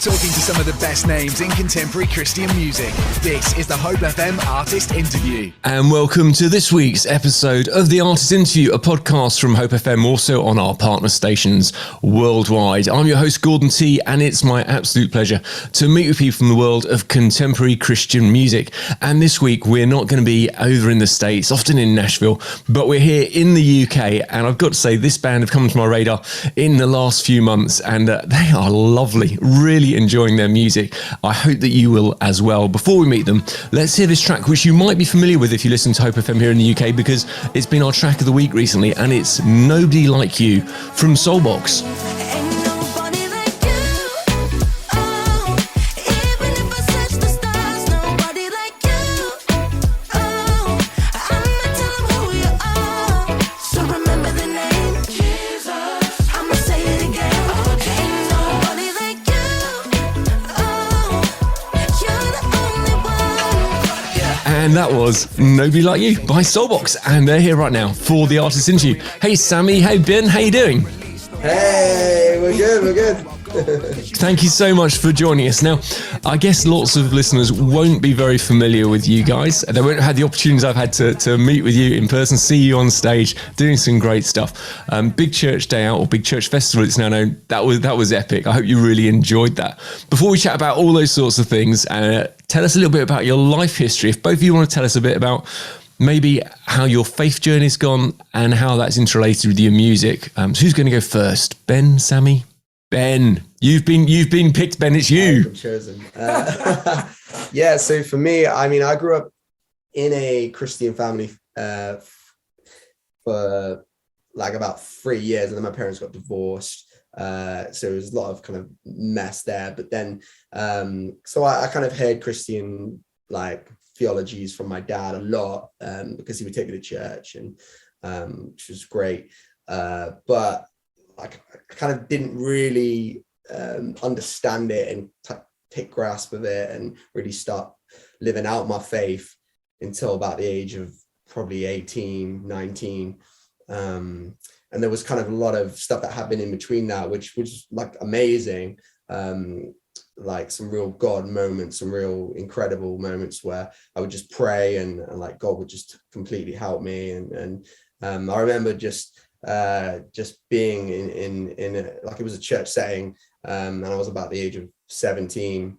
talking to some of the best names in contemporary Christian music. This is the Hope FM Artist Interview. And welcome to this week's episode of the Artist Interview, a podcast from Hope FM, also on our partner stations worldwide. I'm your host, Gordon T, and it's my absolute pleasure to meet with people from the world of contemporary Christian music. And this week, we're not going to be over in the States, often in Nashville, but we're here in the UK. And I've got to say, this band have come to my radar in the last few months, and they are lovely, really enjoying their music. I hope that you will as well. Before we meet them, let's hear this track, which you might be familiar with if you listen to Hope FM here in the UK, because it's been our track of the week recently, and it's Nobody Like You from SoulBox. And that was Nobody Like You by SoulBox, and they're here right now for the Artist Interview. Hey Sammy, hey Ben, how you doing? Hey, we're good. Thank you so much for joining us. Now, I guess lots of listeners won't be very familiar with you guys. They won't have had the opportunities I've had to meet with you in person, see you on stage, doing some great stuff. Big Church Day Out, or Big Church Festival, it's now known. That was epic. I hope you really enjoyed that. Before we chat about all those sorts of things, tell us a little bit about your life history. If both of you want to tell us a bit about maybe how your faith journey's gone and how that's interrelated with your music. So who's going to go first? Ben, Sammy? Ben, you've been picked, Ben, it's you. I've been chosen. Yeah, so for me, I mean, I grew up in a Christian family for like about 3 years, and then my parents got divorced. So there was a lot of kind of mess there. But then, so I kind of heard Christian like theologies from my dad a lot, because he would take me to church, and which was great. But I kind of didn't really understand it and take grasp of it and really start living out my faith until about the age of probably 18, 19. And there was kind of a lot of stuff that happened in between that, which was like amazing. Like some real God moments, some real incredible moments where I would just pray and like God would just completely help me. And I remember just being in a, like it was a church setting, and I was about the age of 17,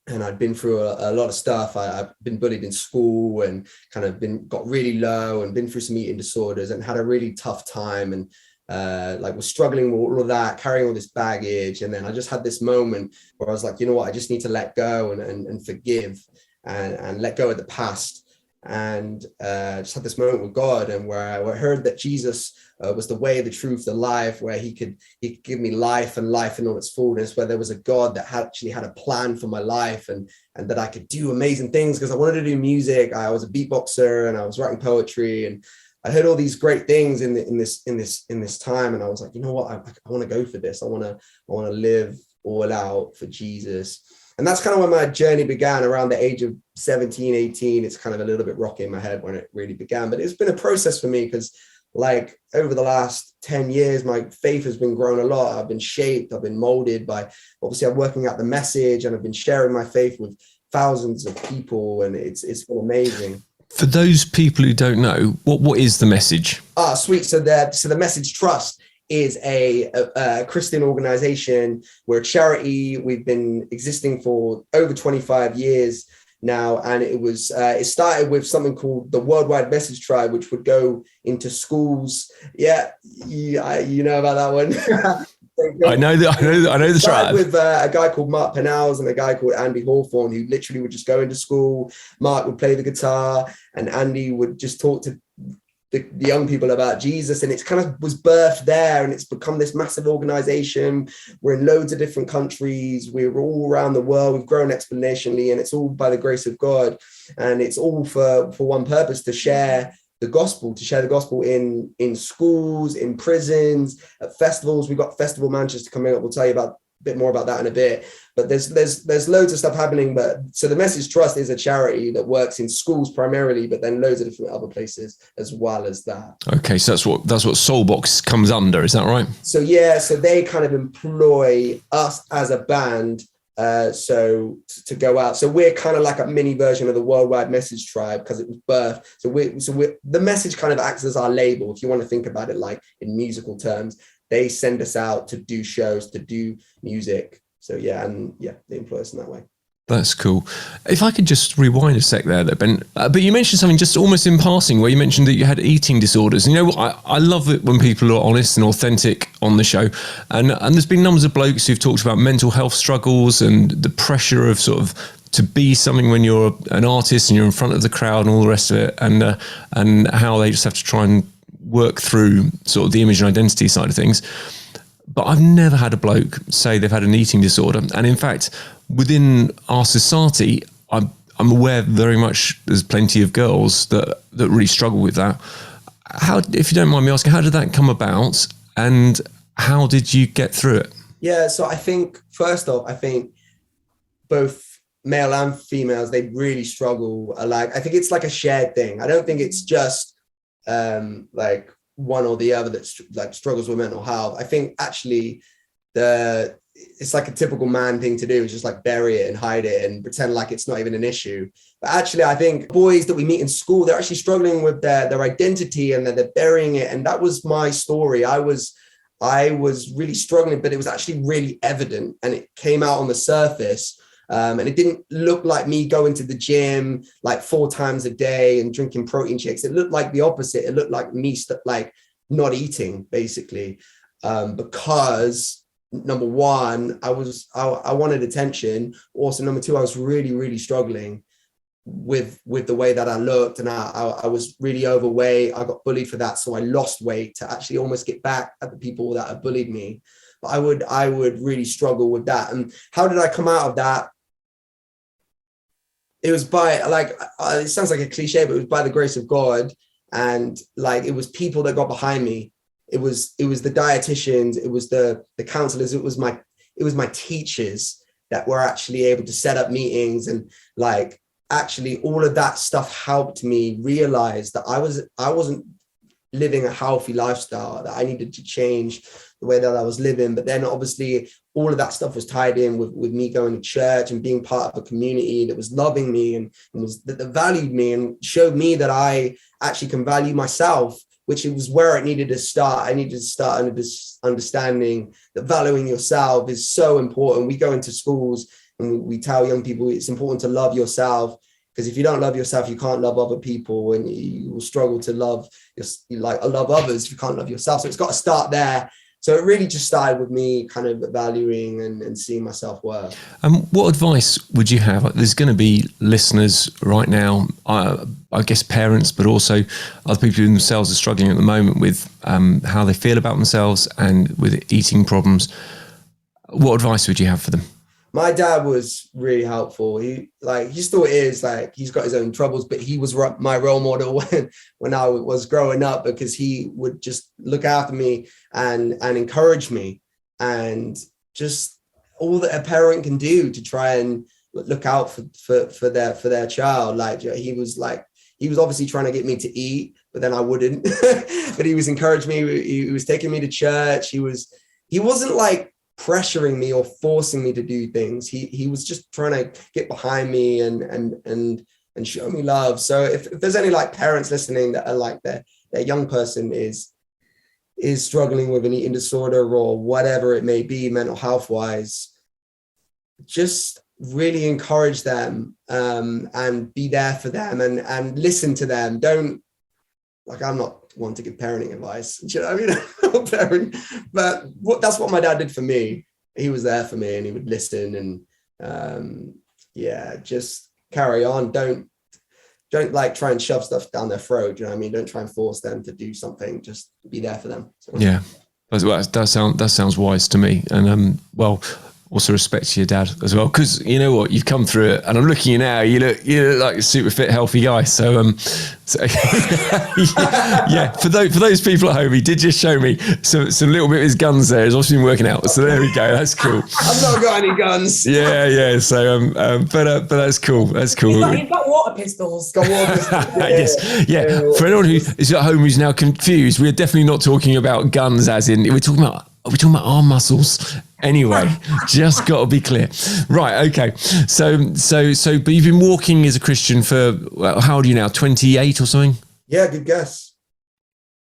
and I'd been through a lot of stuff. I've been bullied in school and kind of got really low and been through some eating disorders and had a really tough time, and like was struggling with all of that, carrying all this baggage. And then I just had this moment where I was like, you know what, I just need to let go and forgive and let go of the past. And just had this moment with God, and where I heard that Jesus was the way, the truth, the life, where he could give me life and life in all its fullness, where there was a God that actually had a plan for my life, and that I could do amazing things because I wanted to do music. I was a beatboxer and I was writing poetry, and I heard all these great things in this time, and I was like, you know what, I want to go for this. I want to live all out for Jesus. And that's kind of when my journey began, around the age of 17, 18. It's kind of a little bit rocky in my head when it really began, but it's been a process for me, because like over the last 10 years, my faith has been grown a lot. I've been shaped, I've been molded by, obviously I'm working out the message, and I've been sharing my faith with thousands of people, and it's been amazing. For those people who don't know, what is the message? Sweet. So the Message Trust is a Christian organization. We're a charity. We've been existing for over 25 years now, and it started with something called the Worldwide Message Tribe, which would go into schools. Yeah, you know about that one. I know the tribe. With a guy called Mark Penals and a guy called Andy Hawthorne, who literally would just go into school. Mark would play the guitar, and Andy would just talk to the young people about Jesus, and it's kind of was birthed there, and it's become this massive organization. We're in loads of different countries. We're all around the world. We've grown exponentially, and it's all by the grace of God, and it's all for one purpose: to share the gospel in schools, in prisons, at festivals. We've got Festival Manchester coming up. We'll tell you about a bit more about that in a bit. But there's loads of stuff happening. But so the Message Trust is a charity that works in schools primarily, but then loads of different other places as well as that. Okay, so that's what SoulBox comes under, is that right? So yeah, so they kind of employ us as a band So to go out. So we're kind of like a mini version of the Worldwide Message Tribe because it was birthed. So we're the message kind of acts as our label. If you want to think about it like in musical terms, they send us out to do shows, to do music. So they employ us in that way. That's cool. If I could just rewind a sec there, Ben. But you mentioned something just almost in passing where you mentioned that you had eating disorders. And you know what? I love it when people are honest and authentic on the show. And there's been numbers of blokes who've talked about mental health struggles and the pressure of sort of to be something when you're an artist and you're in front of the crowd and all the rest of it, and how they just have to try and work through sort of the image and identity side of things. But I've never had a bloke say they've had an eating disorder. And in fact, within our society, I'm aware very much there's plenty of girls that really struggle with that. How, if you don't mind me asking, how did that come about and how did you get through it? Yeah, so I think, first off, both male and females, they really struggle. I think it's like a shared thing. I don't think it's just like one or the other that like struggles with mental health. I think actually it's like a typical man thing to do, is just like bury it and hide it and pretend like it's not even an issue. But actually, I think boys that we meet in school, they're actually struggling with their identity and they're burying it. And that was my story. I was really struggling, but it was actually really evident and it came out on the surface. And it didn't look like me going to the gym like 4 times a day and drinking protein shakes. It looked like the opposite. It looked like me like not eating, basically, because number one, I wanted attention. Also, number two, I was really, really struggling with the way that I looked, and I was really overweight. I got bullied for that, so I lost weight to actually almost get back at the people that had bullied me. But I would really struggle with that. And how did I come out of that? It was by it sounds like a cliche, but it was by the grace of God. And like, it was people that got behind me. It was the dietitians, it was the counselors, it was my teachers that were actually able to set up meetings. And like, actually all of that stuff helped me realize that I wasn't living a healthy lifestyle, that I needed to change the way that I was living. But then obviously all of that stuff was tied in with me going to church and being part of a community that was loving me and that valued me and showed me that I actually can value myself, which it was where it needed to start. I needed to start under this understanding that valuing yourself is so important. We go into schools and we tell young people it's important to love yourself, because if you don't love yourself, you can't love other people, and you will struggle to love others if you can't love yourself. So it's got to start there. So it really just started with me kind of valuing and seeing my self-worth. What advice would you have? There's going to be listeners right now, I guess parents, but also other people who themselves are struggling at the moment with how they feel about themselves and with eating problems. What advice would you have for them? My dad was really helpful. He still is, like, he's got his own troubles, but he was my role model when I was growing up, because he would just look after me and encourage me, and just all that a parent can do to try and look out for their child. Like, he was obviously trying to get me to eat, but then I wouldn't. But he was encouraging me. He was taking me to church. He wasn't like pressuring me or forcing me to do things. He was just trying to get behind me and show me love. So if there's any like parents listening that are like their young person is struggling with an eating disorder or whatever it may be, mental health wise, just really encourage them and be there for them and listen to them. Don't, like, I'm not one to give parenting advice. Do you know what I mean? I'm not a parent, but that's what my dad did for me. He was there for me and he would listen and just carry on. Don't like try and shove stuff down their throat. Do you know what I mean? Don't try and force them to do something. Just be there for them. So. Yeah, that sounds wise to me. And also respect to your dad as well, because you know what, you've come through it, and I'm looking at you now. You look like a super fit, healthy guy. So yeah. For those people at home, he did just show me some little bit of his guns there. He's obviously been working out. So there we go. That's cool. I've not got any guns. Yeah. So but that's cool. That's cool. He's got water pistols. Yes. Yeah. For anyone who is at home who's now confused, we're definitely not talking about guns, as in we're talking about arm muscles Anyway, just got to be clear. Right, okay. So, but you've been walking as a Christian for, well, how old are you now, 28 or something? Yeah, good guess.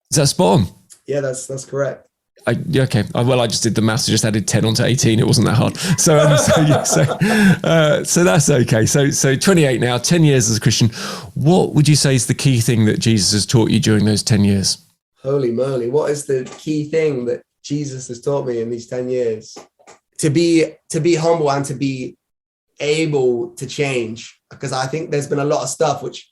Is that spot on? Yeah, that's correct. Okay. Well, I just did the maths. I just added 10 onto 18. It wasn't that hard. So that's okay. So 28 now, 10 years as a Christian. What would you say is the key thing that Jesus has taught you during those 10 years? Holy moly. What is the key thing that Jesus has taught me in these 10 years? To be humble and to be able to change. Because I think there's been a lot of stuff which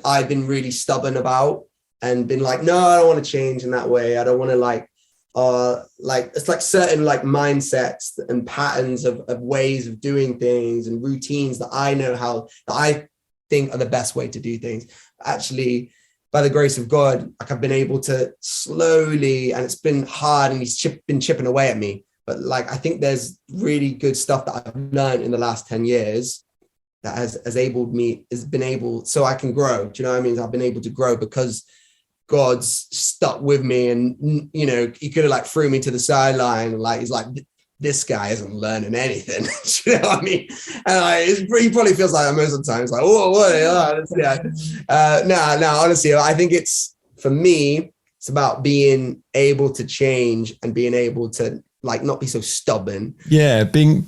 I've been really stubborn about and been like, no, I don't want to change in that way. I don't want to like it's like certain like mindsets and patterns of ways of doing things and routines that I know that I think are the best way to do things. Actually, by the grace of God, like I've been able to slowly, and it's been hard and he's been chipping away at me. But like, I think there's really good stuff that I've learned in the last 10 years that has been able, so I can grow. Do you know what I mean? I've been able to grow because God's stuck with me, and you know, he could have like threw me to the sideline and like he's like, this guy isn't learning anything. Do you know what I mean? And he probably feels like that most of the time. It's like, oh, what? No, honestly, I think it's, for me, it's about being able to change and being able to like not be so stubborn. Yeah, being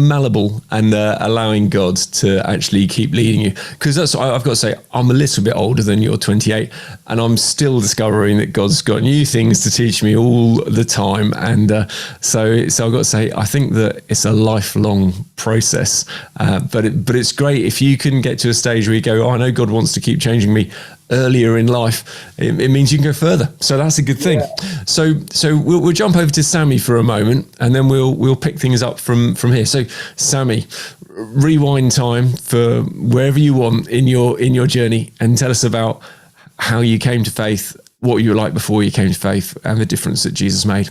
malleable and allowing God to actually keep leading you. Because that's, I've got to say, I'm a little bit older than you're 28, and I'm still discovering that God's got new things to teach me all the time. And so I've got to say, I think that it's a lifelong process. But it's great if you can get to a stage where you go, oh, I know God wants to keep changing me earlier in life. It means you can go further. So that's a good thing. Yeah. So we'll jump over to Sammy for a moment, and then we'll pick things up from here. So Sammy, rewind time for wherever you want in your journey, and tell us about how you came to faith, what you were like before you came to faith, and the difference that Jesus made.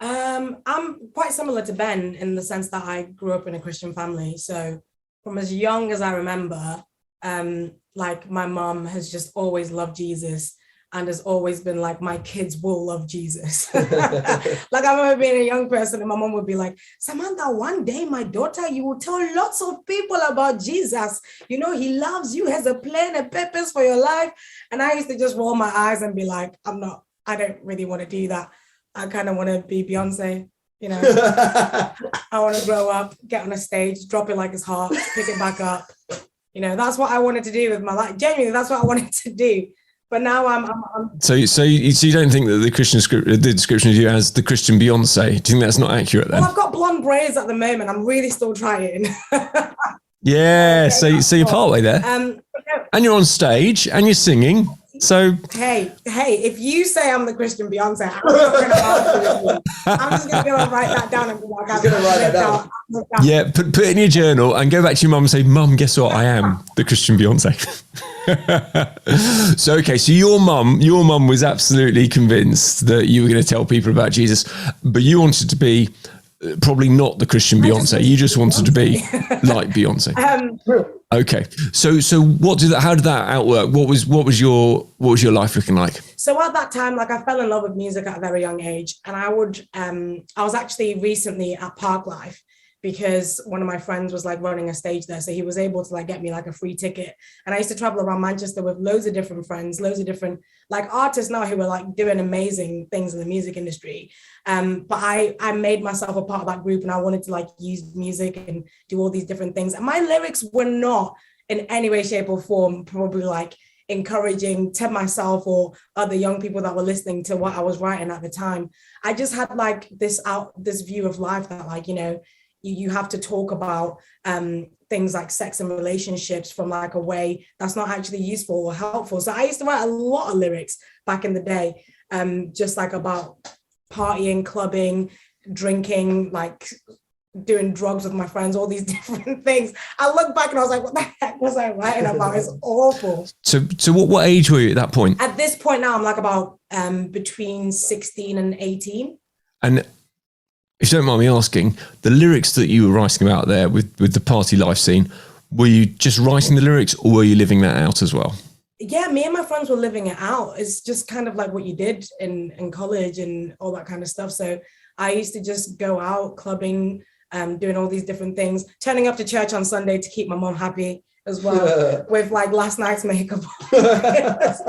I'm quite similar to Ben in the sense that I grew up in a Christian family. So from as young as I remember, like my mom has just always loved Jesus and has always been like, my kids will love Jesus. Like I remember being a young person and my mom would be like, Samantha, one day my daughter, you will tell lots of people about Jesus. You know, he loves you, has a plan, a purpose for your life. And I used to just roll my eyes and be like, I don't really want to do that. I kind of want to be Beyonce, you know. I want to grow up, get on a stage, drop it like it's hot, pick it back up. You know, that's what I wanted to do with my life. Genuinely, that's what I wanted to do. But now I'm So you don't think that the description of you as the Christian Beyonce, do you think that's not accurate then? Well, I've got blonde braids at the moment. I'm really still trying. Yeah, okay, so you're partway there. And you're on stage and you're singing. So hey, if you say I'm the Christian Beyonce, I'm just gonna go and write that down and be like, I'm gonna write that down. Yeah, put it in your journal and go back to your mum and say, Mum, guess what? I am the Christian Beyonce. So okay, so your mum was absolutely convinced that you were going to tell people about Jesus, but you wanted to be probably not the Christian Beyonce. You just wanted to be like Beyonce. Okay. So how did that outwork? What was your life looking like? So at that time, like I fell in love with music at a very young age, and I was actually recently at Park Life because one of my friends was like running a stage there. So he was able to like get me like a free ticket. And I used to travel around Manchester with loads of different friends, loads of different like artists now who were like doing amazing things in the music industry. But I made myself a part of that group, and I wanted to like use music and do all these different things. And my lyrics were not in any way, shape or form probably like encouraging to myself or other young people that were listening to what I was writing at the time. I just had like this view of life that like, you know, you have to talk about things like sex and relationships from like a way that's not actually useful or helpful. So I used to write a lot of lyrics back in the day, just like about partying, clubbing, drinking, like doing drugs with my friends, all these different things. I look back and I was like, what the heck was I writing about? It's awful. So what age were you at that point? At this point now, I'm like about between 16 and 18. And if you don't mind me asking, the lyrics that you were writing about there with the party life scene, were you just writing the lyrics or were you living that out as well? Yeah, me and my friends were living it out. It's just kind of like what you did in college and all that kind of stuff. So I used to just go out clubbing, doing all these different things, turning up to church on Sunday to keep my mom happy as well, with like last night's makeup. It's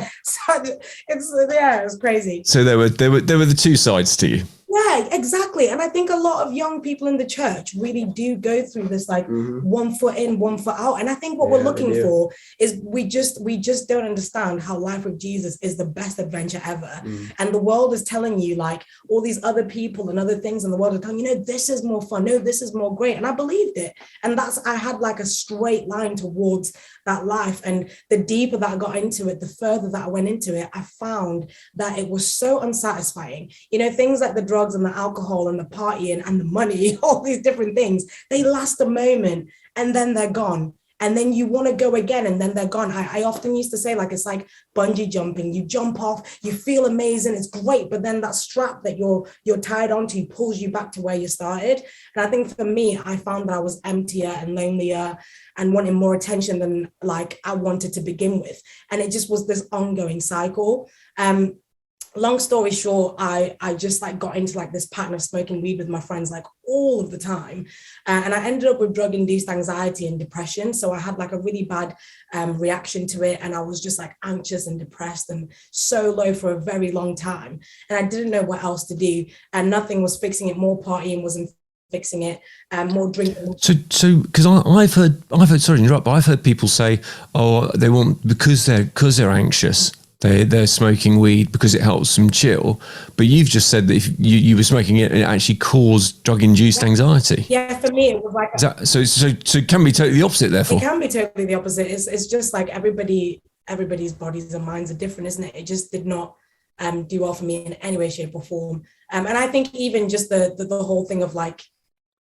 crazy. So there were the two sides to you. Yeah, exactly. And I think a lot of young people in the church really do go through this like one foot in, one foot out. And I think what we're looking for is we just don't understand how life with Jesus is the best adventure ever. And the world is telling you like all these other people and other things in the world are telling you, no, this is more fun. No, this is more great. And I believed it. And I had like a straight line towards that life. And the deeper that I got into it, the further that I went into it, I found that it was so unsatisfying. You know, things like the drugs and the alcohol and the partying and the money, all these different things, they last a moment and then they're gone. And then you want to go again and then they're gone. I often used to say, like, it's like bungee jumping. You jump off, you feel amazing, it's great, but then that strap that you're tied onto pulls you back to where you started. And I think for me, I found that I was emptier and lonelier and wanting more attention than like I wanted to begin with. And it just was this ongoing cycle. Long story short, I just like got into like this pattern of smoking weed with my friends like all of the time. And I ended up with drug-induced anxiety and depression. So I had like a really bad reaction to it. And I was just like anxious and depressed and so low for a very long time. And I didn't know what else to do. And nothing was fixing it. More partying wasn't fixing it, more drinking. So because I've heard, sorry to interrupt, but I've heard people say, oh, they want, because they're anxious, they're smoking weed because it helps them chill. But you've just said that if you were smoking it, it actually caused drug-induced anxiety. Yeah, for me, it was like... So it can be totally the opposite, therefore? It can be totally the opposite. It's just like everybody's bodies and minds are different, isn't it? It just did not do well for me in any way, shape or form. And I think even just the whole thing of like,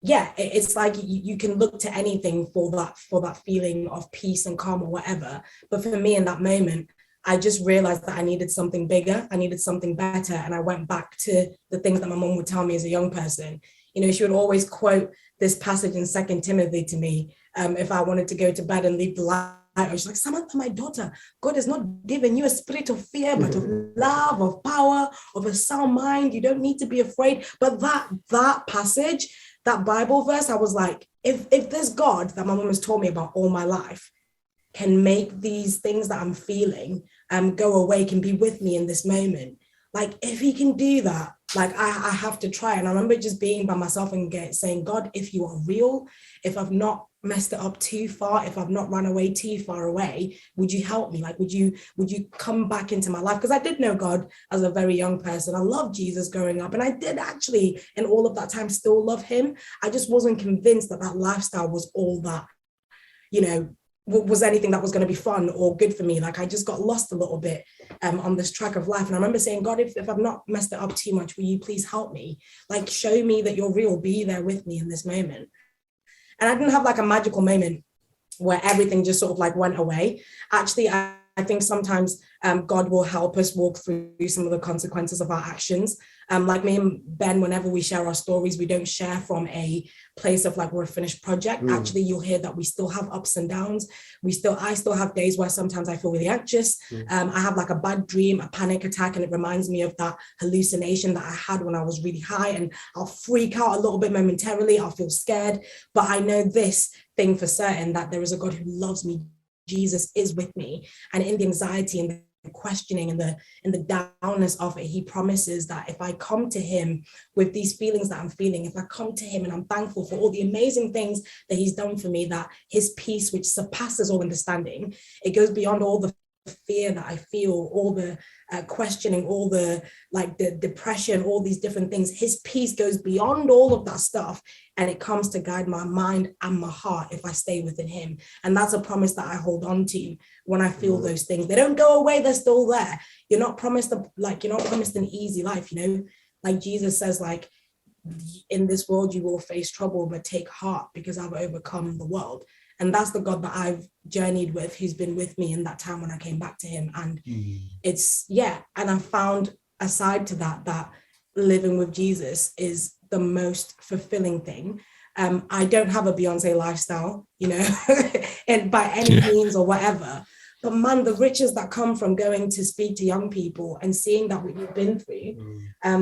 yeah, it's like you can look to anything for that feeling of peace and calm or whatever. But for me in that moment, I just realized that I needed something bigger. I needed something better. And I went back to the things that my mom would tell me as a young person. You know, she would always quote this passage in 2 Timothy to me. If I wanted to go to bed and leave the light, I was like, Samantha, my daughter, God has not given you a spirit of fear, but of love, of power, of a sound mind. You don't need to be afraid. But that passage, that Bible verse, I was like, if this God that my mom has told me about all my life can make these things that I'm feeling go away, can be with me in this moment. Like, if he can do that, like I have to try. And I remember just being by myself and saying, God, if you are real, if I've not messed it up too far, if I've not run away too far away, would you help me? Like, would you come back into my life? Because I did know God as a very young person. I loved Jesus growing up. And I did actually, in all of that time, still love him. I just wasn't convinced that lifestyle was all that, you know, was anything that was going to be fun or good for me. Like, I just got lost a little bit on this track of life. And I remember saying, God, if I've not messed it up too much, will you please help me? Like, show me that you're real, be there with me in this moment. And I didn't have like a magical moment where everything just sort of like went away. Actually, I think sometimes God will help us walk through some of the consequences of our actions. Like me and Ben, whenever we share our stories, we don't share from a place of like we're a finished project. Actually, you'll hear that we still have ups and downs. I still have days where sometimes I feel really anxious. I have like a bad dream, a panic attack, and it reminds me of that hallucination that I had when I was really high, and I'll freak out a little bit momentarily. I'll feel scared, but I know this thing for certain, that there is a God who loves me. Jesus is with me, and in the anxiety and the questioning and the downness of it, he promises that if I come to him with these feelings that I'm feeling, if I come to him and I'm thankful for all the amazing things that he's done for me, that his peace, which surpasses all understanding, it goes beyond all the fear that I feel, all the questioning, all the like the depression, all these different things. His peace goes beyond all of that stuff, and it comes to guide my mind and my heart if I stay within him. And that's a promise that I hold on to when I feel those things. They don't go away, they're still there. You're not promised an easy life, you know, like Jesus says, like, in this world you will face trouble, but take heart because I've overcome the world. And that's the God that I've journeyed with, who's been with me in that time when I came back to him. And and I found, aside to that living with Jesus is the most fulfilling thing. I don't have a Beyonce lifestyle, you know, and by any means or whatever, But man, the riches that come from going to speak to young people and seeing that what you've been through,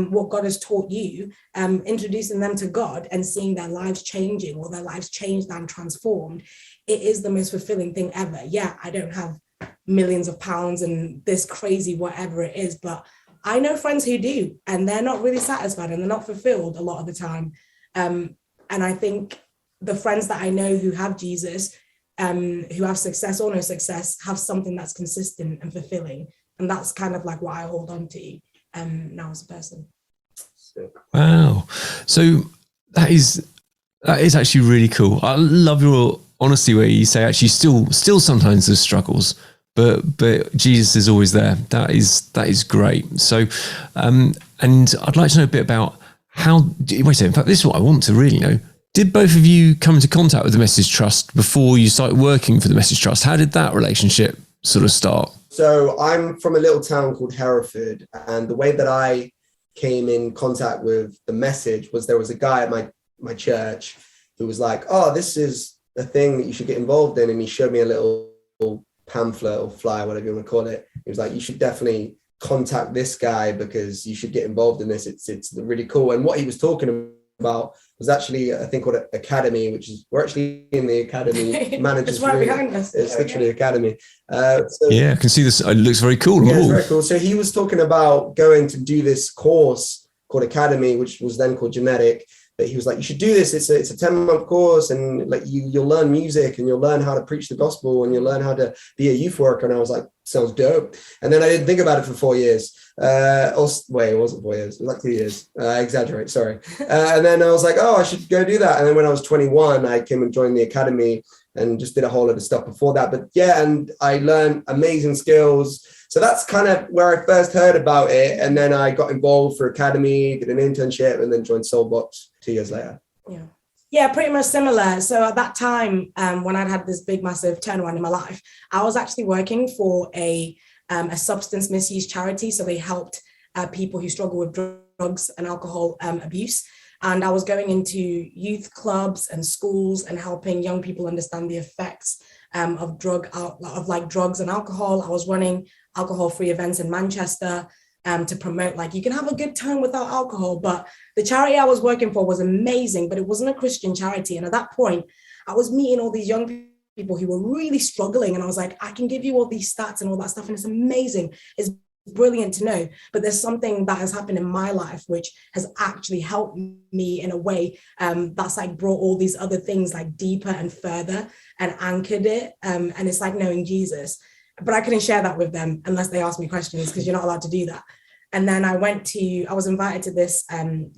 what God has taught you, introducing them to God and seeing their lives changing or their lives changed and transformed, it is the most fulfilling thing ever. Yeah, I don't have millions of pounds and this crazy whatever it is, but I know friends who do, and they're not really satisfied and they're not fulfilled a lot of the time. And I think the friends that I know who have Jesus, who have success or no success, have something that's consistent and fulfilling. And that's kind of like what I hold on to now as a person. Wow. So that is actually really cool. I love your honesty where you say actually still sometimes there's struggles, but Jesus is always there. That is great. So, and I'd like to know a bit about in fact, this is what I want to really know. Did both of you come into contact with the Message Trust before you started working for the Message Trust? How did that relationship sort of start? So I'm from a little town called Hereford, and the way that I came in contact with the Message was there was a guy at my church who was like, oh, this is a thing that you should get involved in. And he showed me a little pamphlet or flyer, whatever you want to call it. He was like, you should definitely contact this guy because you should get involved in this. It's really cool. And what he was talking about was actually a thing called Academy, which is, we're actually in the Academy managers. It's right behind us. It's literally Academy. Yeah, I can see this. It looks very cool. Yeah, it's very cool. So he was talking about going to do this course called Academy, which was then called Genetic. But he was like, you should do this. It's a 10-month course, and like you'll learn music and you'll learn how to preach the gospel and you'll learn how to be a youth worker. And I was like, sounds dope. And then I didn't think about it for 4 years. It wasn't 4 years. It was like 2 years. I exaggerate, sorry. And then I was like, oh, I should go do that. And then when I was 21, I came and joined the Academy and just did a whole lot of stuff before that. But yeah, and I learned amazing skills. So that's kind of where I first heard about it. And then I got involved for Academy, did an internship, and then joined SoulBox 2 years later. Yeah, pretty much similar. So at that time, when I'd had this big, massive turnaround in my life, I was actually working for a substance misuse charity. So they helped people who struggle with drugs and alcohol abuse. And I was going into youth clubs and schools and helping young people understand the effects of drugs and alcohol. I was running alcohol-free events in Manchester to promote, like, you can have a good time without alcohol. But the charity I was working for was amazing, but it wasn't a Christian charity. And at that point, I was meeting all these young people who were really struggling. And I was like, I can give you all these stats and all that stuff. And it's amazing. It's brilliant to know. But there's something that has happened in my life which has actually helped me in a way that's like brought all these other things like deeper and further and anchored it. And it's like knowing Jesus. But I couldn't share that with them unless they asked me questions, because you're not allowed to do that. And then I was invited to this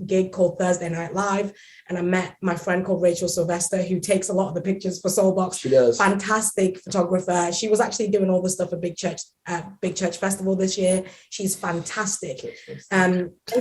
gig called Thursday Night Live, and I met my friend called Rachel Sylvester, who takes a lot of the pictures for SoulBox. She does. Fantastic photographer. She was actually doing all the stuff at Big Church Festival this year. She's fantastic.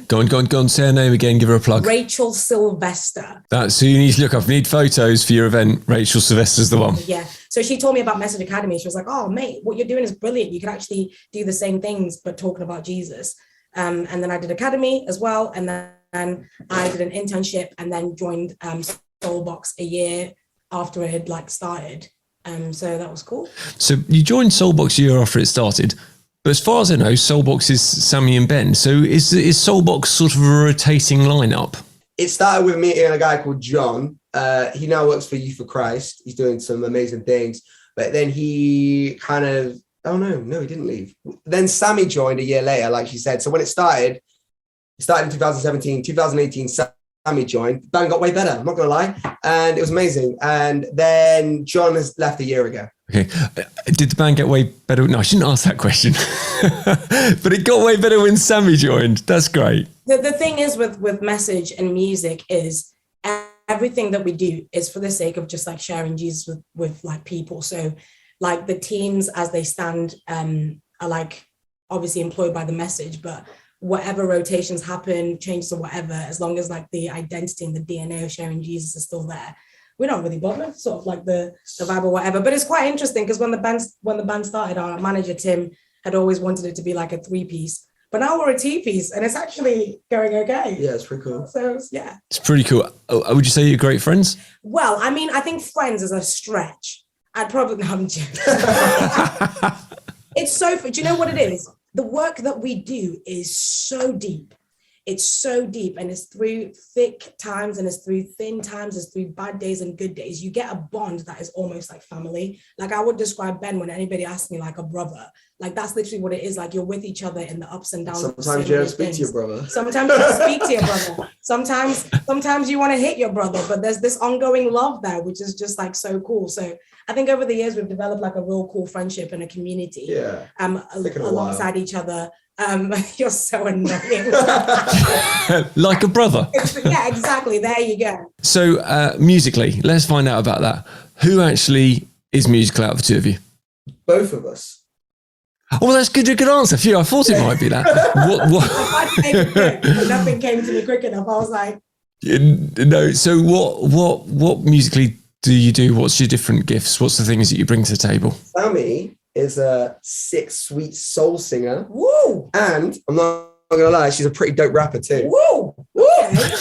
Go on, say her name again, give her a plug. Rachel Sylvester. That's who you need to look up. You need photos for your event. Rachel Sylvester's the one. Yeah. So she told me about Message Academy. She was like, oh, mate, what you're doing is brilliant. You can actually do the same things, but talking about Jesus. And then I did Academy as well. And then I did an internship and then joined SoulBox a year after it had started. So that was cool. So you joined SoulBox a year after it started. But as far as I know, SoulBox is Sammy and Ben. So is SoulBox sort of a rotating lineup? It started with me and a guy called John. He now works for Youth for Christ. He's doing some amazing things. But then he kind of, no, he didn't leave. Then Sammy joined a year later, like she said. So when it started in 2017, 2018, Sammy joined. The band got way better, I'm not going to lie. And it was amazing. And then John has left a year ago. Okay. Did the band get way better? No, I shouldn't ask that question. But it got way better when Sammy joined. That's great. The thing is with message and music is everything that we do is for the sake of just like sharing Jesus with like people. So like the teams as they stand are like obviously employed by the message, but whatever rotations happen, changes or whatever, as long as like the identity and the DNA of sharing Jesus is still there, we're not really bothered, sort of like the vibe or whatever. But it's quite interesting because when the band started, our manager Tim had always wanted it to be like a 3-piece, but now we're a 2-piece and it's actually going okay. Yeah, it's pretty cool. So yeah, it's pretty cool. Would you say you're great friends? Well, I mean, I think friends is a stretch. I'd probably no, I'm joking. It's so, do you know what it is? The work that we do is so deep. It's so deep, and it's through thick times and it's through thin times, it's through bad days and good days. You get a bond that is almost like family. Like I would describe Ben when anybody asks me like a brother. Like that's literally what it is. Like you're with each other in the ups and downs. Sometimes you don't speak to your brother. Sometimes you don't speak to your brother. Sometimes you want to hit your brother, but there's this ongoing love there, which is just like so cool. So I think over the years we've developed like a real cool friendship and a community. Yeah. Alongside each other. You're so annoying. Like a brother. Yeah, exactly. There you go. So musically, let's find out about that. Who actually is musical out of the two of you? Both of us. Oh, that's good. A good answer. Phew, I thought it might be that. What? Nothing came to me quick enough. I was like, no. So what musically do you do? What's your different gifts? What's the things that you bring to the table? Sammy is a sick, sweet soul singer. woo, And I'm not gonna lie, she's a pretty dope rapper too. woo, woo.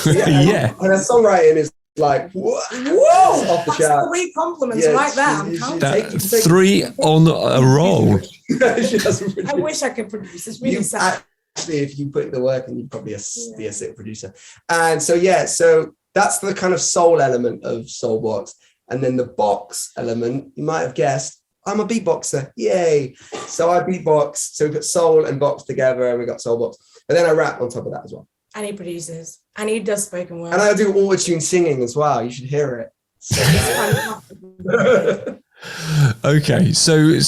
Yeah. And her songwriting is like, whoa, Whoa, off the that's chart. 3 compliments right there. I'm counting. That 3 on a roll. She doesn't produce. I wish I could produce. It's really sad. Actually, if you put in the work, and you'd probably be a sick producer. And so so that's the kind of soul element of SoulBox. And then the box element, you might have guessed, I'm a beatboxer. Yay. So I beatbox. So we put soul and box together and we got SoulBox. But then I rap on top of that as well. And he produces. And he does spoken word. And I do auto-tune singing as well. You should hear it. So Okay. So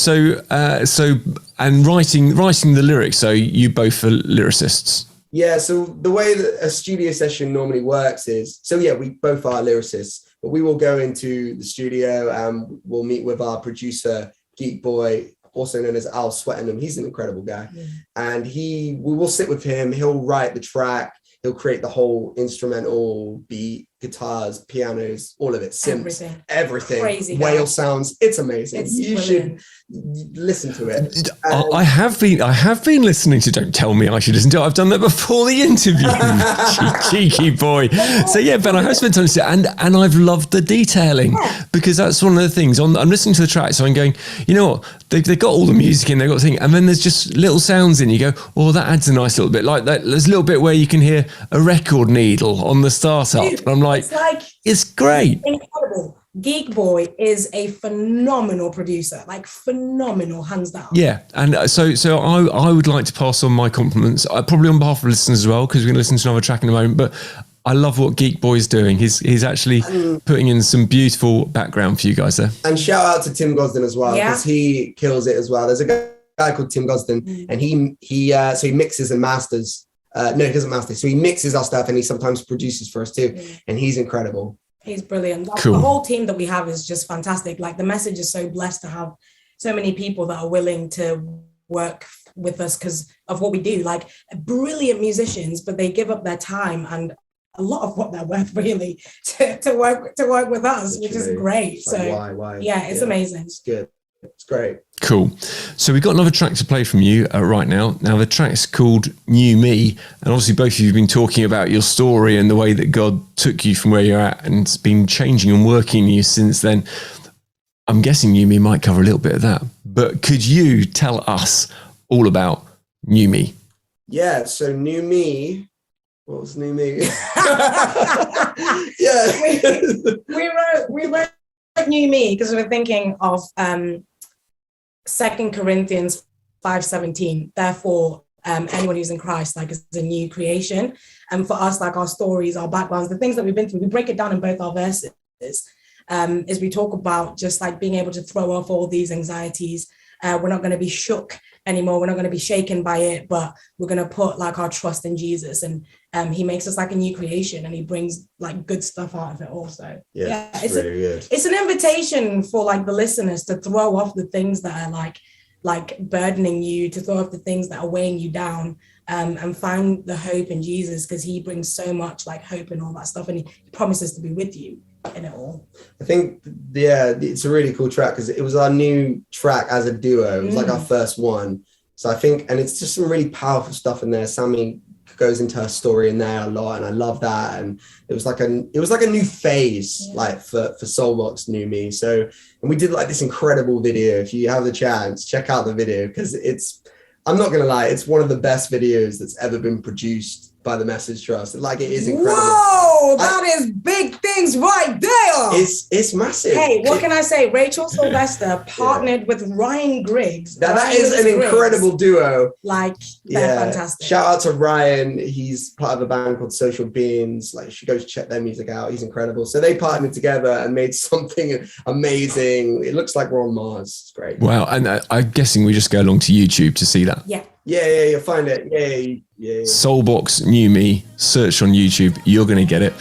and writing the lyrics. So you both are lyricists. Yeah, so the way that a studio session normally works is, we both are lyricists, but we will go into the studio and we'll meet with our producer, Geek Boy, also known as Al Swettenham. He's an incredible guy. Yeah. And we will sit with him. He'll write the track. He'll create the whole instrumental, beat, guitars, pianos, all of it, synths, everything. Crazy whale sounds. It's amazing. You brilliant. should listen to it. I have been listening to. Don't tell me I should listen to it. I've done that before the interview. Cheeky boy. So yeah, Ben, I have spent time listening, and I've loved the detailing because that's one of the things. I'm listening to the track, so I'm going, you know what? They've got all the music in, they've got the thing, and then there's just little sounds in. You go, oh, that adds a nice little bit. Like that. There's a little bit where you can hear a record needle on the startup. And I'm like, it's great. Incredible. Geek Boy is a phenomenal producer, like phenomenal, hands down. Yeah, and so I would like to pass on my compliments, probably on behalf of listeners as well, because we're going to listen to another track in a moment. But I love what Geek Boy is doing. He's actually putting in some beautiful background for you guys there. And shout out to Tim Gosden as well, because he kills it as well. There's a guy called Tim Gosden, and he mixes and masters. No, he doesn't master. So he mixes our stuff and he sometimes produces for us too. And he's incredible. He's brilliant. Cool. The whole team that we have is just fantastic. Like the message is so blessed to have so many people that are willing to work with us because of what we do. Like brilliant musicians, but they give up their time and a lot of what they're worth really to work with us, which is great. It's so like, why? Yeah, it's amazing. It's good. It's great. Cool. So we've got another track to play from you right now. Now the track's called New Me, and obviously both of you have been talking about your story and the way that God took you from where you're at and it's been changing and working you since then. I'm guessing New Me might cover a little bit of that, but could you tell us all about New Me? Yeah, so New Me, what was New Me? Yeah. we wrote New Me because we were thinking of 2 Corinthians 5:17. Therefore, anyone who's in Christ, like, is a new creation. And for us, like our stories, our backgrounds, the things that we've been through, we break it down in both our verses. As we talk about just like being able to throw off all these anxieties. We're not going to be shook anymore. We're not going to be shaken by it, but we're going to put like our trust in Jesus, and he makes us like a new creation, and he brings like good stuff out of it also. Yeah, it's really good. It's an invitation for like the listeners to throw off the things that are like burdening you, to throw off the things that are weighing you down, and find the hope in Jesus, because he brings so much like hope and all that stuff, and he promises to be with you in it all. I think, it's a really cool track because it was our new track as a duo. It was like our first one. So I think, and it's just some really powerful stuff in there. Sammy goes into her story in there a lot, and I love that. And it was like a new phase, like for SoulBox New Me. So, and we did like this incredible video. If you have the chance, check out the video, because I'm not gonna lie, it's one of the best videos that's ever been produced by the Message Trust. Like, it is incredible. Whoa, that is big things right there. It's massive. Hey, what can I say? Rachel Sylvester partnered with Ryan Griggs. That is an incredible duo. Like, they're fantastic. Shout out to Ryan. He's part of a band called Social Beings. Like, you should go check their music out. He's incredible. So they partnered together and made something amazing. It looks like we're on Mars. It's great. Wow. And I'm guessing we just go along to YouTube to see that. Yeah. Yeah, you'll find it. Yeah. SoulBox New Me, search on YouTube, you're going to get it.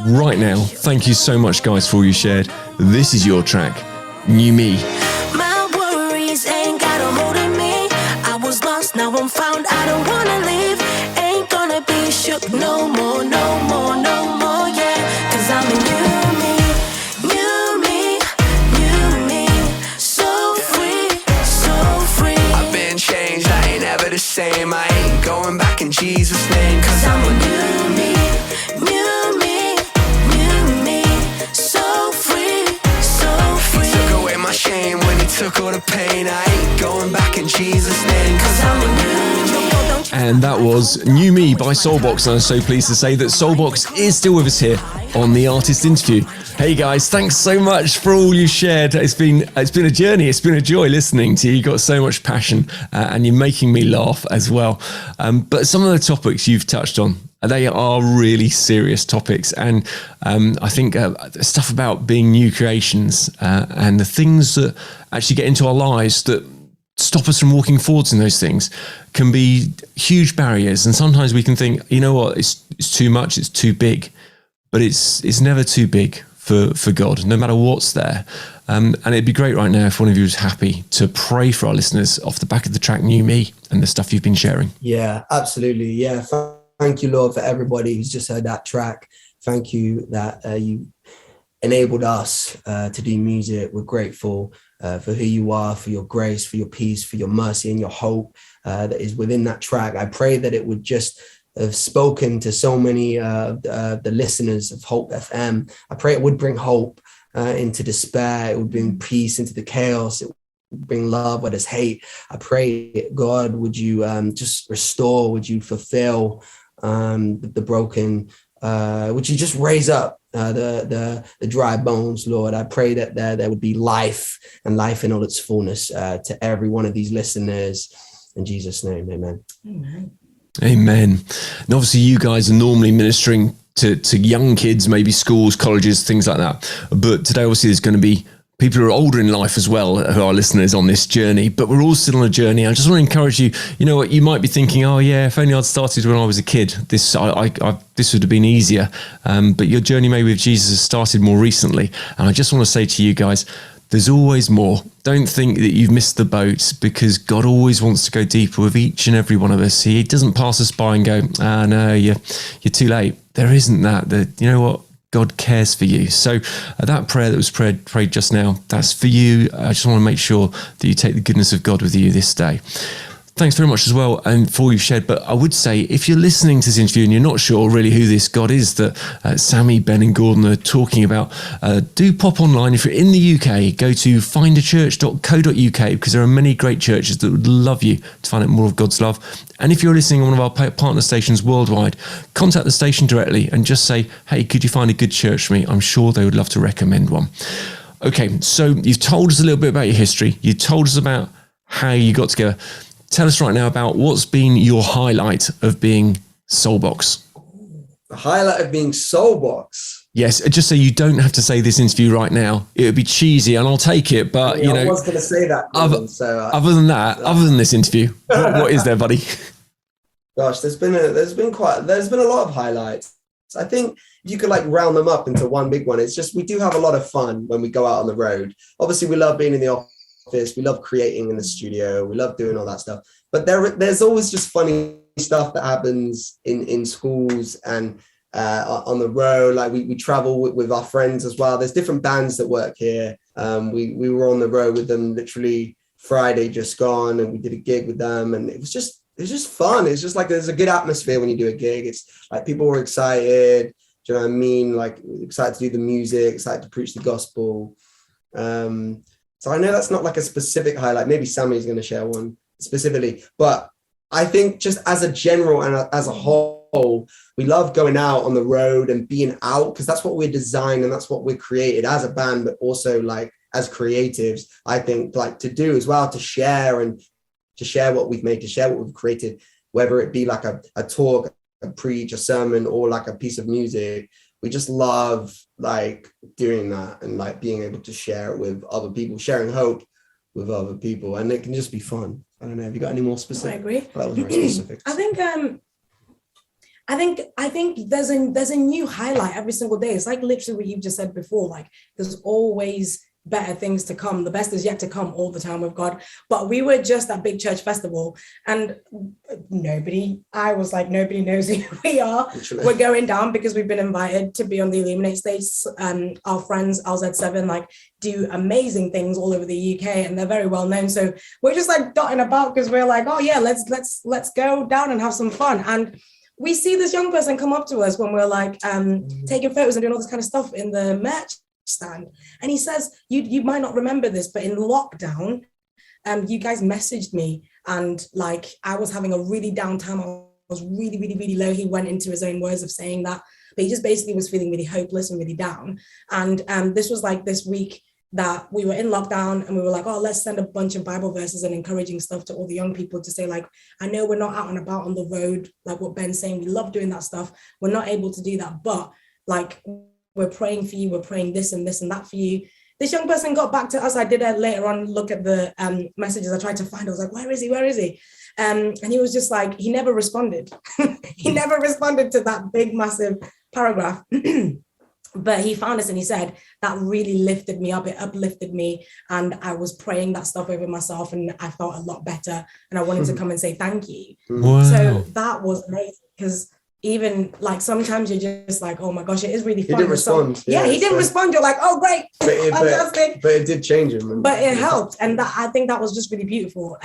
Right now, thank you so much, guys, for all you shared. This is your track, New Me. My worries ain't got a hold of me. I was lost, now I'm found, I don't wanna leave. Ain't gonna be shook no more, no more, no more, yeah. Cause I'm a new me, new me, new me. So free, so free. I've been changed, I ain't ever the same. I ain't going back in Jesus' name. Cause I'm a new me, new me, new me. So free, so free. He took away my shame when he took all the pain. I ain't going back in Jesus' name. Cause I'm a new me. And that was New Me by SoulBox, and I'm so pleased to say that SoulBox is still with us here on the Artist Interview. Hey guys, thanks so much for all you shared. It's been a journey. It's been a joy listening to you. You've got so much passion, and you're making me laugh as well. But some of the topics you've touched on, they are really serious topics, and I think stuff about being new creations and the things that actually get into our lives that stop us from walking forwards in those things can be huge barriers. And sometimes we can think, you know what, it's too much, it's too big, but it's never too big for God, no matter what's there. And it'd be great right now if one of you was happy to pray for our listeners off the back of the track New Me and the stuff you've been sharing. Yeah, absolutely. Yeah. Thank you, Lord, for everybody who's just heard that track. Thank you that you enabled us to do music. We're grateful for who you are, for your grace, for your peace, for your mercy and your hope that is within that track. I pray that it would just have spoken to so many the listeners of Hope FM. I pray it would bring hope into despair. It would bring peace into the chaos. It would bring love where there's hate. I pray, God, would you just restore? Would you fulfill the broken? Would you just raise up the dry bones, Lord? I pray that there would be life, and life in all its fullness to every one of these listeners. In Jesus' name, amen. Amen. And obviously you guys are normally ministering to young kids, maybe schools, colleges, things like that. But today, obviously, there's going to be people who are older in life as well who are listeners on this journey, but we're all still on a journey. I just want to encourage you, you know what, you might be thinking, oh yeah, if only I'd started when I was a kid, this would have been easier. But your journey maybe with Jesus has started more recently. And I just want to say to you guys, there's always more. Don't think that you've missed the boat, because God always wants to go deeper with each and every one of us. He doesn't pass us by and go, no, you're too late. There isn't that. You know what? God cares for you. So that prayer that was prayed just now, that's for you. I just want to make sure that you take the goodness of God with you this day. Thanks very much as well, and for all you've shared. But I would say, if you're listening to this interview and you're not sure really who this God is that Sammy, Ben and Gordon are talking about, do pop online. If you're in the UK, go to findachurch.co.uk, because there are many great churches that would love you to find out more of God's love. And if you're listening on one of our partner stations worldwide, contact the station directly and just say, hey, could you find a good church for me? I'm sure they would love to recommend one. Okay, so you've told us a little bit about your history. You told us about how you got together. Tell us right now about what's been your highlight of being SoulBox. The highlight of being SoulBox. Yes, just so you don't have to say this interview right now. It would be cheesy, and I'll take it. But I was going to say that. Other than that, other than this interview, what is there, buddy? Gosh, there's been a lot of highlights. I think you could round them up into one big one. It's just, we do have a lot of fun when we go out on the road. Obviously, we love being in the office. We love creating in the studio. We love doing all that stuff. But there's always just funny stuff that happens in schools and on the road. We travel with our friends as well. There's different bands that work here. We were on the road with them literally Friday just gone, and we did a gig with them, and it it's just fun. It's just like there's a good atmosphere when you do a gig. It's like people were excited. Do you know what I mean? Like excited to do the music, excited to preach the gospel. So I know that's not like a specific highlight. Maybe Sammy's going to share one specifically, but I think just as a general and as a whole, we love going out on the road and being out because that's what we're designed and that's what we're created as a band, but also like as creatives, I think like to do as well, to share and to share what we've made, to share what we've created, whether it be like a talk, a preach, a sermon, or like a piece of music. We just love like doing that and like being able to share it with other people, sharing hope with other people, and it can just be fun. I don't know. Have you got any more specific? I agree. That was very specific. I think there's a new highlight every single day. It's like literally what you've just said before. Like there's always better things to come. The best is yet to come all the time with God. But we were just at Big Church Festival and nobody knows who we are. Literally. We're going down because we've been invited to be on the Illuminate stage. Our friends LZ7 like do amazing things all over the UK and they're very well known. So we're just like dotting about because we're like, oh yeah, let's go down and have some fun. And we see this young person come up to us when we're like taking photos and doing all this kind of stuff in the merch stand, and he says, you might not remember this, but in lockdown you guys messaged me and like I was having a really down time. I was really low. He went into his own words of saying that, but he just basically was feeling really hopeless and really down. And this was like this week that we were in lockdown and we were like, oh, let's send a bunch of Bible verses and encouraging stuff to all the young people to say like, I know we're not out and about on the road, like what Ben's saying, we love doing that stuff, we're not able to do that, but like we're praying for you, we're praying this and that for you. This young person got back to us. I did later on look at the messages I tried to find. I was like, where is he? And he was just like, he never responded. He never responded to that big, massive paragraph. But he found us and he said, that really lifted me up. It uplifted me. And I was praying that stuff over myself and I felt a lot better. And I wanted to come and say thank you. Wow. So that was amazing because even like sometimes you're just like, oh my gosh, it is really fun. He didn't respond. Yeah, he didn't respond. You're like, oh great, fantastic. But it did change him. But it helped. And that, I think that was just really beautiful.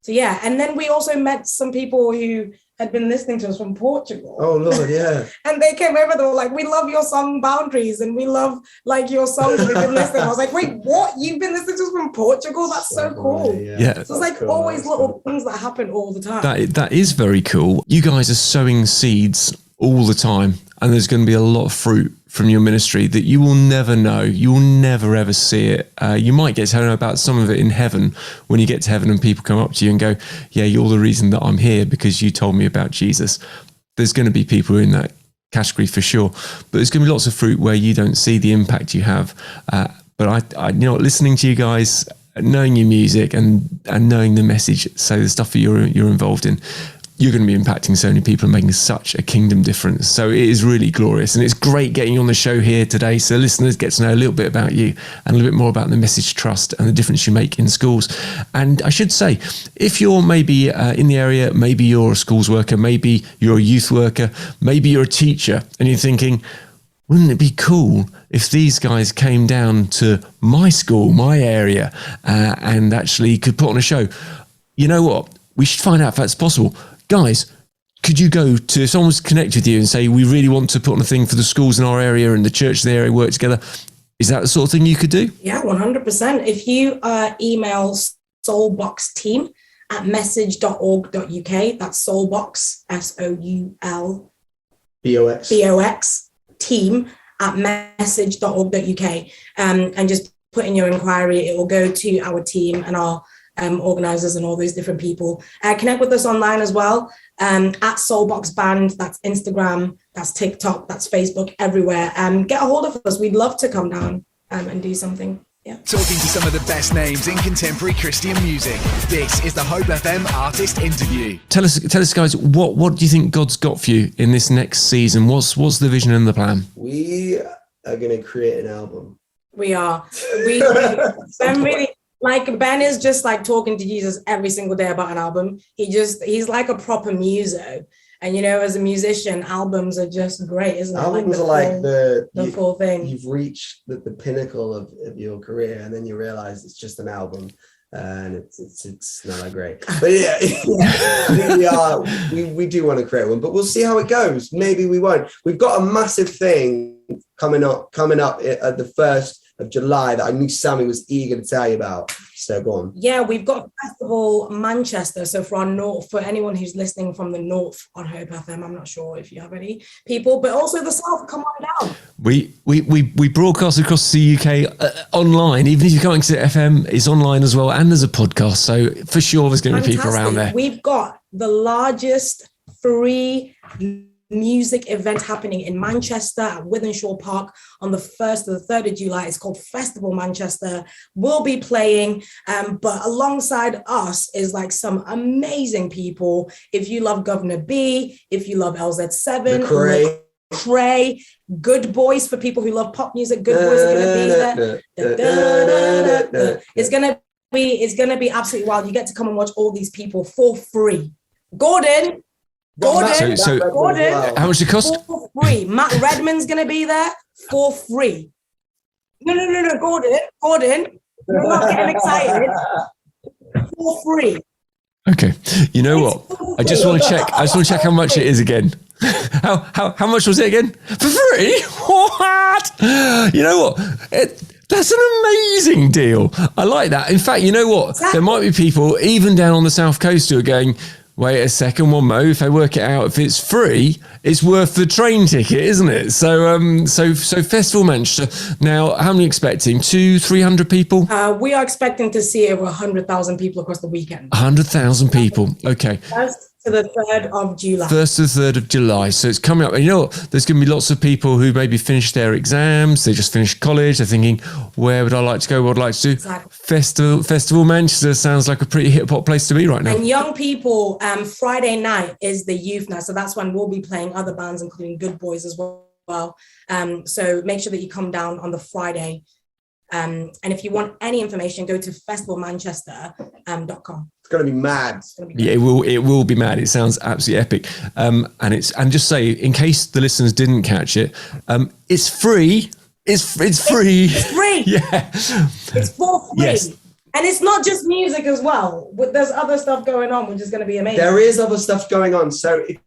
So yeah, and then we also met some people who had been listening to us from Portugal. Oh Lord, yeah. And they came over, they were like, we love your song Boundaries and we love like your songs we've been listening. I was like, wait, what? You've been listening to us from Portugal? That's so cool. Yeah. So it's like cool. always little things that happen all the time. That is very cool. You guys are sowing seeds all the time and there's going to be a lot of fruit from your ministry that you will never know. You will never ever see it. You might get to know about some of it in heaven when you get to heaven and people come up to you and go, yeah, you're the reason that I'm here because you told me about Jesus. There's going to be people in that category for sure, but there's going to be lots of fruit where you don't see the impact you have. But I listening to you guys, knowing your music and knowing the message, so the stuff that you're involved in, you're going to be impacting so many people and making such a kingdom difference. So it is really glorious. And it's great getting you on the show here today so listeners get to know a little bit about you and a little bit more about the message trust and the difference you make in schools. And I should say, if you're maybe in the area, maybe you're a schools worker, maybe you're a youth worker, maybe you're a teacher, and you're thinking, wouldn't it be cool if these guys came down to my school, my area, and actually could put on a show? You know what? We should find out if that's possible. Guys, could you go to, if someone's connect with you and say, we really want to put on a thing for the schools in our area and the church in the area work together, is that the sort of thing you could do? Yeah, 100%. If you email soulbox@message.org.uk, that's soulbox, SOULBOX team @message.org.uk, and just put in your inquiry. It will go to our team and our organizers and all those different people. Connect with us online as well, at SoulBox Band. That's Instagram, that's TikTok, that's Facebook, everywhere. Get a hold of us. We'd love to come down and do something. Yeah. Talking to some of the best names in contemporary Christian music. This is the Hope FM Artist Interview. Tell us, guys, what do you think God's got for you in this next season? What's the vision and the plan? We are going to create an album. We are. I'm really. Like Ben is just like talking to Jesus every single day about an album. He's like a proper muso. And, as a musician, albums are just great, isn't it? Albums are like the full thing. You've reached the pinnacle of your career, and then you realize it's just an album. And it's not that great, but we do want to create one, but we'll see how it goes. Maybe we won't. We've got a massive thing coming up at the 1st of July that I knew Sammy was eager to tell you about. So go on. Yeah, we've got Festival Manchester. So for anyone who's listening from the north on Hope FM, I'm not sure if you have any people, but also the south, come on down. We broadcast across the UK online. Even if you can't exit FM, it's online as well, and there's a podcast. So for sure, there's going to be people around there. We've got the largest free music event happening in Manchester at Wythenshawe Park on the 1st to the 3rd of July. It's called Festival Manchester. We'll be playing, but alongside us is like some amazing people. If you love Governor B, if you love LZ7, Cray, Good Boys for people who love pop music. Good Boys are going to be there. It's going to be absolutely wild. You get to come and watch all these people for free. Gordon, Gordon, how much it cost? For free. Matt Redman's going to be there for free. No, Gordon, you're not getting excited. For free. Okay, you know what? I just want to check how much it is again. How much was it again? For free? What? You know what? That's an amazing deal. I like that. In fact, you know what? Exactly. There might be people even down on the South Coast who are going, wait a second, one mo. If they work it out, if it's free, it's worth the train ticket, isn't it? So Festival Manchester. Now, how many expecting? 200-300 people? We are expecting to see over 100,000 people across the weekend. 100,000 people. Okay. First to the 3rd of July. 1st to the 3rd of July. So it's coming up. And you know what? There's going to be lots of people who maybe finished their exams. They just finished college. They're thinking, where would I like to go? What would I like to do? Exactly. Festival Manchester sounds like a pretty hip hop place to be right now. And young people, Friday night is the youth night. So that's when we'll be playing other bands, including Good Boys as well. So make sure that you come down on the Friday. And if you want any information, go to festivalmanchester.com. It's going to be mad. Yeah, it will be mad. It sounds absolutely epic. And just say, in case the listeners didn't catch it, it's free. It's free. It's free. Yeah. It's for free. Yes. And it's not just music as well. There's other stuff going on, which is going to be amazing. There is other stuff going on. So if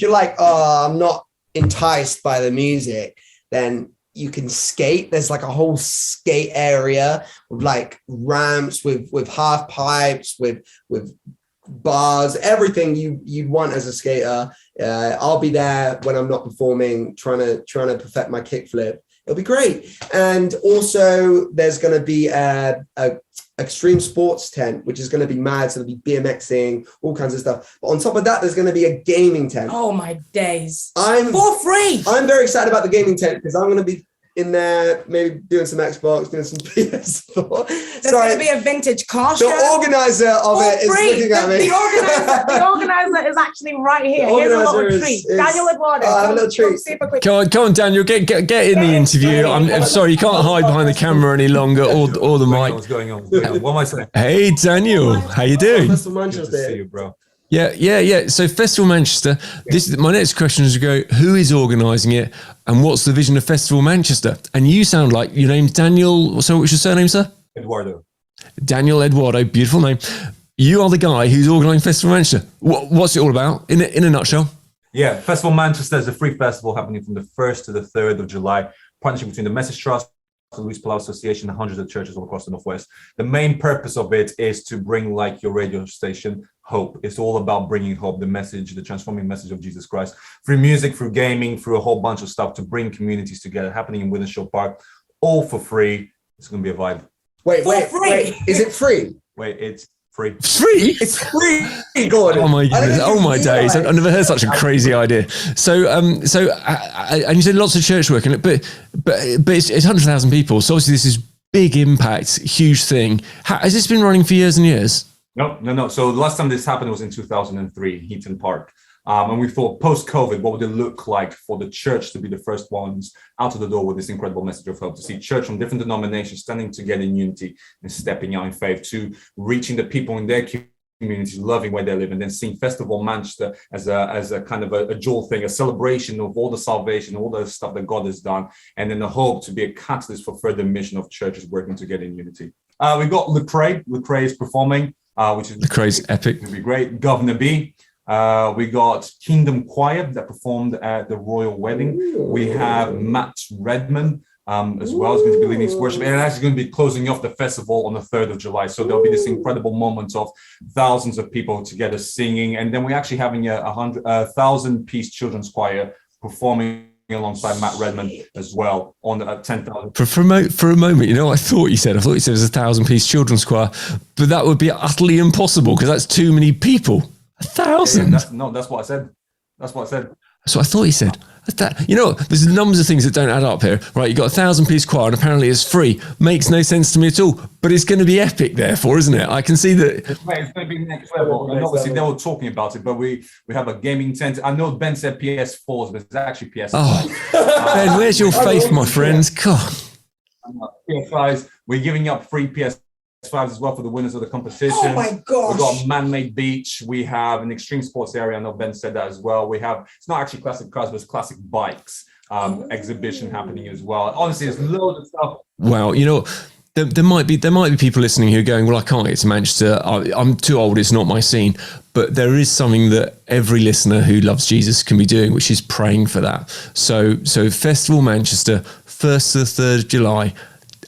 you're like, oh, I'm not enticed by the music, then you can skate. There's like a whole skate area with like ramps, with half pipes, with bars, everything you'd want as a skater. I'll be there when I'm not performing, trying to perfect my kickflip. It'll be great. And also there's going to be a extreme sports tent, which is going to be mad. So there'll be BMXing, all kinds of stuff. But on top of that, there's going to be a gaming tent. Oh my days. For free. I'm very excited about the gaming tent because I'm going to be in there, maybe doing some Xbox, doing some PS4. There's going to be a vintage car show. The organizer of it is looking at me. The organizer is actually right here. Here's a little treat. Daniel Eduardo. I have a little treat. Come on, Daniel, get in the interview. I'm sorry, you can't hide behind the camera any longer or the mic. What's going on? What am I saying? Hey, Daniel, how you doing? Good to see you, bro. Yeah. So Festival Manchester. This is my next question is to go, who is organising it and what's the vision of Festival Manchester? And you sound like your name's Daniel. So what's your surname, sir? Eduardo. Daniel Eduardo, beautiful name. You are the guy who's organising Festival Manchester. What's it all about in a nutshell? Yeah, Festival Manchester is a free festival happening from the 1st to the 3rd of July. Partnership between the Message Trust, the Luis Palau Association, and hundreds of churches all across the Northwest. The main purpose of it is to bring, like your radio station, hope. It's all about bringing hope, the message, the transforming message of Jesus Christ, through music, through gaming, through a whole bunch of stuff to bring communities together, happening in Wythenshawe Park, all for free. It's going to be a vibe. Wait. Is it free? Wait, it's free. Free? It's free, Gordon. Oh my goodness. Oh my days. I've never heard such a crazy idea. So, and you said lots of church work in it, but it's 100,000 people. So obviously this is big impact, huge thing. Has this been running for years and years? No. So the last time this happened was in 2003, Heaton Park. And we thought post-COVID, what would it look like for the church to be the first ones out of the door with this incredible message of hope, to see church from different denominations standing together in unity and stepping out in faith, to reaching the people in their communities, loving where they live, and then seeing Festival Manchester as a kind of a dual thing, a celebration of all the salvation, all the stuff that God has done, and then the hope to be a catalyst for further mission of churches working together in unity. We've got Lecrae. Lecrae is performing, which is Lecrae's epic. It'll be great. Governor B. We got Kingdom Choir that performed at the royal wedding. We have Matt Redman as well. It's going to be leading worship, and actually going to be closing off the festival on the 3rd of July. So there'll be this incredible moment of thousands of people together singing, and then we're actually having a 1,000-piece children's choir performing alongside Matt Redman as well on 10,000. For a moment, you know, I thought you said it was 1,000-piece children's choir, but that would be utterly impossible because that's too many people. 1,000. That's what I said. That's what I said. So I thought he said that. You know, there's numbers of things that don't add up here, right? You got 1,000-piece choir, and apparently it's free. Makes no sense to me at all. But it's going to be epic, therefore, isn't it? I can see that. It's going to be next level. And obviously, they were talking about it, but we have a gaming tent. I know Ben said PS4s, but it's actually PS5. Oh, Ben, where's your faith, my friends? God. PS5s. We're giving up free PS5s as well for the winners of the competition. Oh my gosh. We've got a man-made beach. We have an extreme sports area. I know Ben said that as well. We have, it's not actually classic cars, but it's classic bikes exhibition happening as well. Honestly, there's loads of stuff. Wow, you know, there might be people listening who are going, well, I can't get to Manchester. I'm too old. It's not my scene. But there is something that every listener who loves Jesus can be doing, which is praying for that. So Festival Manchester, 1st to the 3rd of July,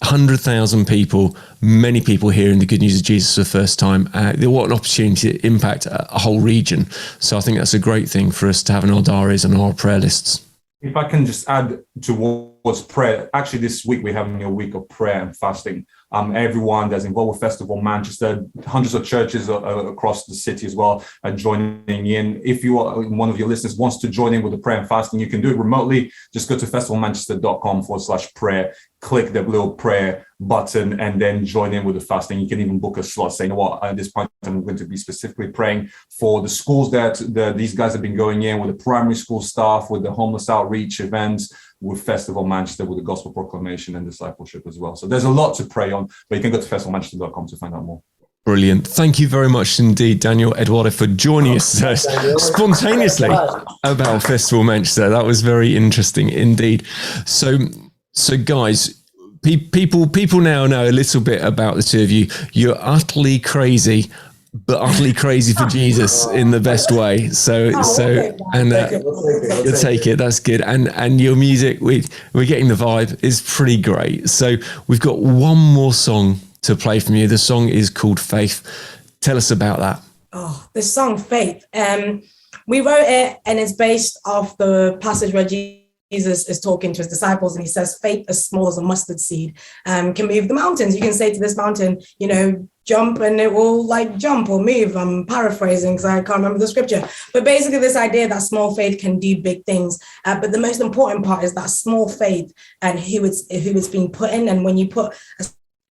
100,000 people, many people hearing the good news of Jesus for the first time. What an opportunity to impact a whole region. So I think that's a great thing for us to have in our diaries and our prayer lists. If I can just add towards prayer, actually this week we're having a week of prayer and fasting. Everyone that's involved with Festival Manchester, hundreds of churches across the city as well are joining in. If you are one of your listeners wants to join in with the prayer and fasting, you can do it remotely. Just go to festivalmanchester.com/prayer, click the little prayer button, and then join in with the fasting. You can even book a slot, saying, you know what, at this point I'm going to be specifically praying for the schools that these guys have been going in, with the primary school staff, with the homeless outreach events, with Festival Manchester, with the gospel proclamation and discipleship as well. So there's a lot to pray on, but you can go to festivalmanchester.com to find out more. Brilliant. Thank you very much indeed, Daniel Eduardo, for joining us spontaneously about Festival Manchester. That was very interesting indeed. So guys, people now know a little bit about the two of you. You're utterly crazy, but utterly crazy for Jesus in the best way. You'll take it. That's good. And your music, we're getting the vibe, is pretty great. So we've got one more song to play from you. The song is called Faith. Tell us about that. Oh, this song, Faith. We wrote it, and it's based off the passage where Jesus is talking to his disciples, and he says, faith as small as a mustard seed can move the mountains. You can say to this mountain, you know, jump, and it will like jump or move. I'm paraphrasing because I can't remember the scripture. But basically this idea that small faith can do big things. But the most important part is that small faith and who it's being put in. And when you put a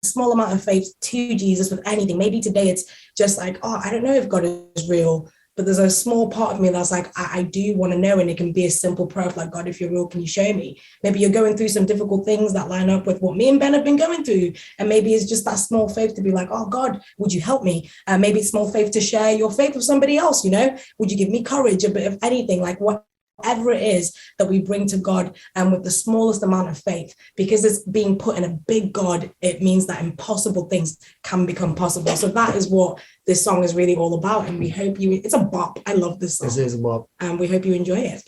small amount of faith to Jesus with anything, maybe today it's just like, oh, I don't know if God is real. But there's a small part of me that's like, I do want to know. And it can be a simple prayer of like, God, if you're real, can you show me? Maybe you're going through some difficult things that line up with what me and Ben have been going through. And maybe it's just that small faith to be like, oh, God, would you help me? Maybe it's small faith to share your faith with somebody else, you know? Would you give me courage, a bit of anything, like whatever it is that we bring to God, and with the smallest amount of faith, because it's being put in a big God, it means that impossible things can become possible. So that is what this song is really all about. And we hope it's a bop. I love this song. This is a bop. And we hope you enjoy it.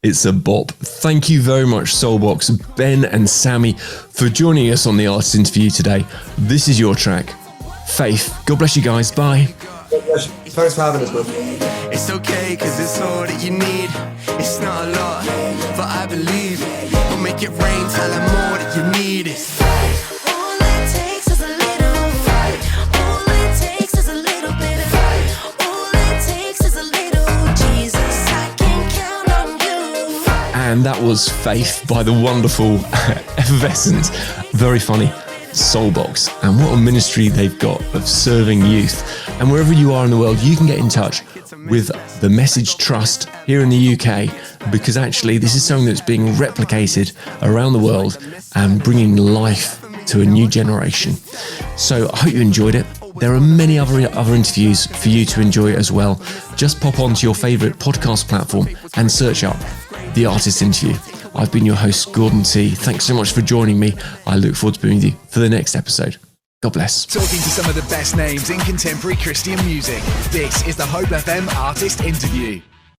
It's a bop. Thank you very much, SoulBox, Ben and Sammy, for joining us on the artist interview today. This is your track, Faith. God bless you guys. Bye. God bless you. Thanks for having us, man. It's okay, cause it's all that you need. It's not a lot, but I believe we'll make it rain, tell them more that you need it. All it takes is a little fight. All it takes is a little bit of fight. All it takes is a little Jesus. I can count on you. And that was Faith by the wonderful, effervescent, very funny SoulBox. And what a ministry they've got of serving youth. And wherever you are in the world, you can get in touch with the Message Trust here in the UK, because actually this is something that's being replicated around the world and bringing life to a new generation. So I hope you enjoyed it. There are many other interviews for you to enjoy as well. Just pop onto your favourite podcast platform and search up The Artist Interview. I've been your host, Gordon T. Thanks so much for joining me. I look forward to being with you for the next episode. God bless. Talking to some of the best names in contemporary Christian music. This is the Hope FM Artist Interview.